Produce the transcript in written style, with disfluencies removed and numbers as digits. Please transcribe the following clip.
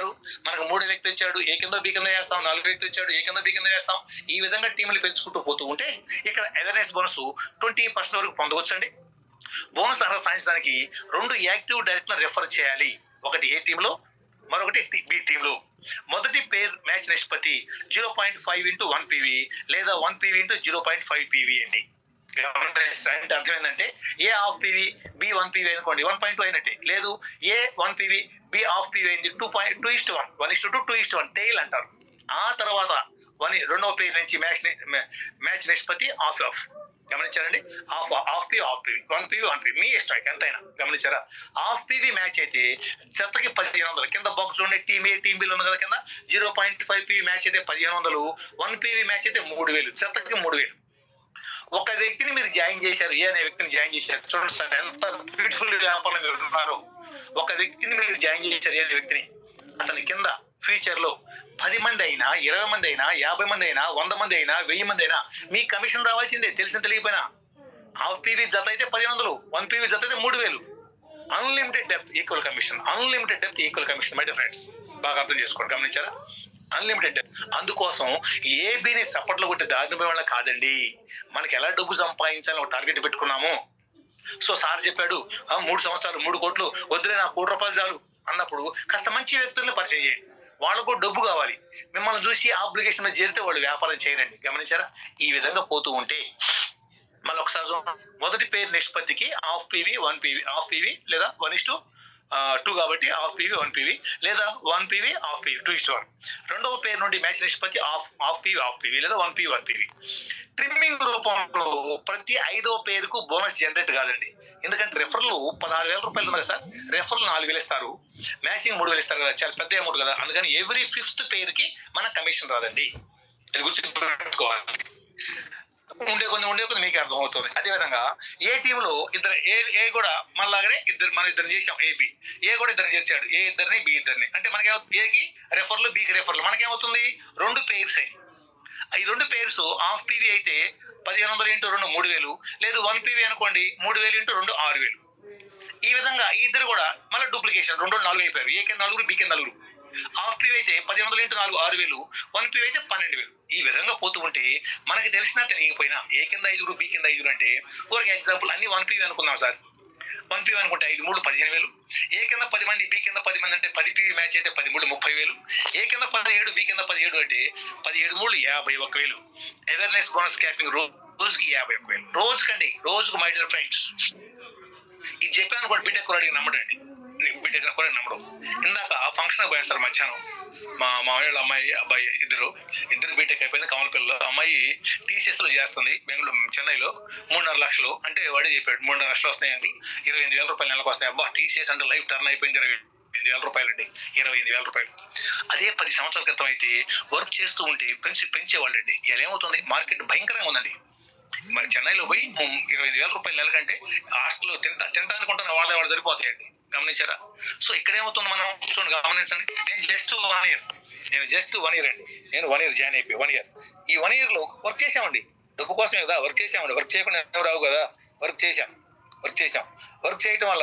ఇచ్చారు, మనకు 3 వ్యక్తి ఇచ్చాడు, ఏ కింద బి కింద చేస్తాం, 4 వ్యక్తి ఇచ్చాడు, ఏ కింద బి కింద చేస్తాం. ఈ విధంగా టీంలు పెంచుకుంటూ పోతూ ఉంటే ఇక్కడ అవేర్నెస్ బోనస్ 20% వరకు పొందవచ్చండి. బోనస్ అర్హత సాధించడానికి 2 యాక్టివ్ డైరెక్టర్ రెఫర్ చేయాలి. ఒకటి ఏ టీంలో, మరొకటి బి టీంలో. మొదటి పేర్ మ్యాచ్ నిష్పత్తి 0.5 into 1 PV లేదా 1 PV into 0.5 PV అండి. అంటే అర్థం ఏంటంటే ఏ హాఫ్ PV బి 1 PV అనుకోండి 1.2 అయినట్టే. లేదు ఏ 1 PV బి హాఫ్ PV అయింది 2:1 1:2 2:1 టైల్ అంటారు. ఆ తర్వాత రెండవ పేరు నుంచి మ్యాచ్ నిష్పత్తి హాఫ్ ఆఫ్. గమనించారండి, హాఫ్ PV 1 PV 1 PV మీ ఇష్టం ఎంతైనా. గమనించారా, హాఫ్ PV మ్యాచ్ అయితే జతకి 1500 కింద బాక్స్ ఉండే టీమ్ ఏ టీమ్ బిల్ ఉంది కదా కింద 0.5 PV మ్యాచ్ అయితే 1500, 1 PV మ్యాచ్ అయితే 3000, జతకి 3000. ఒక వ్యక్తిని మీరు జాయిన్ చేశారు, ఏ అనే వ్యక్తిని జాయిన్ చేశారు. చూడండి సార్ ఎంత బ్యూటిఫుల్ వ్యాపారం మీరు ఉన్నారు. ఒక వ్యక్తిని మీరు జాయిన్ చేశారు, ఏ అనే వ్యక్తిని. అతని కింద ఫ్యూచర్ లో 10 మంది అయినా, 20 మంది అయినా, 50 మంది అయినా, 100 మంది అయినా, 1000 మంది అయినా మీ కమిషన్ రావాల్సిందే, తెలిసిన తెలియకపోయినా. హాఫ్ PV జత అయితే 1500, 1 PV జత అయితే 3000. Unlimited depth equal commission, unlimited depth equal commission. My dear friends, బాగా అర్థం చేసుకోండి. గమనించారా, అన్లిమిటెడ్ డెప్త్. అందుకోసం ఏబీని సపోర్ట్లు కొట్టి దారిని పోయే వాళ్ళ కాదండి. మనకి ఎలా డబ్బు సంపాదించాలని ఒక టార్గెట్ పెట్టుకున్నాము. సో సార్ చెప్పాడు 3 సంవత్సరాలు 3 కోట్లు వద్దులే, నాకు 1 కోటి రూపాయలు చాలు అన్నప్పుడు కాస్త మంచి వ్యక్తులను పరిచయం చేయండి. వాళ్ళకు డబ్బు కావాలి. మిమ్మల్ని చూసి అప్లికేషన్ చేరితే వాళ్ళు వ్యాపారం చేయరండి. గమనించారా, ఈ విధంగా పోతూ ఉంటే మళ్ళీ ఒకసారి మొదటి పేరు నిష్పత్తికి half PV 1 PV, half PV లేదా 1:2 కాబట్టి హాఫ్ PV 1 PV లేదా 1 PV హాఫ్ PV 2:1. రెండవ పేరు నుండి మ్యాచ్ నిష్పత్తి హాఫ్ PV లేదా 1 PV 1 PV. ట్రిమ్మింగ్ రూపంలో ప్రతి 5వ పేరుకు బోనస్ జనరేట్ కాదండి. ఎందుకంటే రెఫర్లు 16,000 రూపాయలు ఉన్నాయి సార్, రెఫర్లు 4,000 ఇస్తారు, మ్యాచింగ్ 3,000 ఇస్తారు కదా, చాలా పెద్ద అమౌంట్ కదా. అందుకని ఎవ్రీ 5th పేరుకి మన కమిషన్ రాదండి. ఇది గుర్తుపెట్టుకోవాలి. ఉండే కొన్ని మీకు అర్థం అవుతుంది. అదేవిధంగా ఏ టీంలో ఇద్దరు ఏ కూడా మనలాగానే మనం ఇద్దరు చేసాం, ఏ కూడా ఇద్దరు చేర్చాడు, ఏ ఇద్దరిని బి ఇద్దరిని. అంటే మనకి ఏకి రెఫర్లు బికి రెఫర్లు, మనకేమవుతుంది 2 పేర్స్ అయ్యి. ఈ 2 పేర్స్ హాఫ్ PV అయితే 1500 into 2 3000, లేదు 1 PV అనుకోండి 3000 into 2 6000. ఈ విధంగా ఈ ఇద్దరు కూడా మళ్ళీ డూప్లికేషన్ 2 4 అయిపోయారు. ఏ కింద 4 బి కింద 4. హాఫ్ PV అయితే 1500 into 4 6000, 1 PV అయితే 12,000. ఈ విధంగా పోతూ ఉంటే మనకి తెలిసినా తెలియకపోయినా ఏ కింద 5 బి కింద 5 అంటే ఒక ఎగ్జాంపుల్ అన్ని 1 PV అనుకుందాం సార్. 1 PV అనుకుంటే 5 3 15,000. ఏ కింద 10 మంది బి కింద 10 మంది అంటే 10 PV మ్యాచ్ అయితే 10 3 30,000. ఏ కింద 17 బి కింద 17 అంటే 17 3 51,000. అవేర్నెస్ బోనస్ క్యాపింగ్ రోజుకి 51,000. రోజుకండి, రోజుకు. మై డియర్ ఫ్రెండ్స్, ఇది చెప్పాను కూడా బీటెక్ కూడా నమ్మడండి, బీటెక్ కూడా నమ్మడం. ఇందాక ఫంక్షన్ పోయారు సార్ మధ్యాహ్నం. మా మామయ్య అమ్మాయి అబ్బాయి ఇద్దరు బీటెక్ అయిపోయింది. కమలపిల్లలో అమ్మాయి TCS లో చేస్తుంది, చెన్నైలో. 3.5 లక్షలు అంటే వాడే చెప్పాడు 3.5 లక్షలు వస్తాయండి, 28,000 రూపాయలు నెలకు వస్తాయి. అబ్బా, TCS అంటే లైఫ్ టర్న్ అయిపోయింది. 28,000 రూపాయలు అండి, 28,000 రూపాయలు. అదే 10 సంవత్సరాల క్రితం అయితే వర్క్ చేస్తూ ఉంటే పెంచేవాళ్ళు అండి. ఇలా ఏమవుతుంది, మార్కెట్ భయంకరంగా ఉందండి. మరి చెన్నైలో పోయి 28,000 రూపాయలు నెలకంటే హాస్టల్లో తినడానికి ఉంటున్న వాళ్ళు సరిపోతాయండి. గమనించారా? సో ఇక్కడ ఏమవుతుంది, మనం చూడండి, గమనించండి. నేను జస్ట్ 1 year అండి, నేను 1 year జాయిన్ అయిపోయి 1 year. ఈ 1 year లో వర్క్ చేసామండి, డబ్బు కోసమే కదా వర్క్ చేసామండి. వర్క్ చేయకుండా ఎవరు రావు కదా, వర్క్ చేసాం. వర్క్ చేయటం వల్ల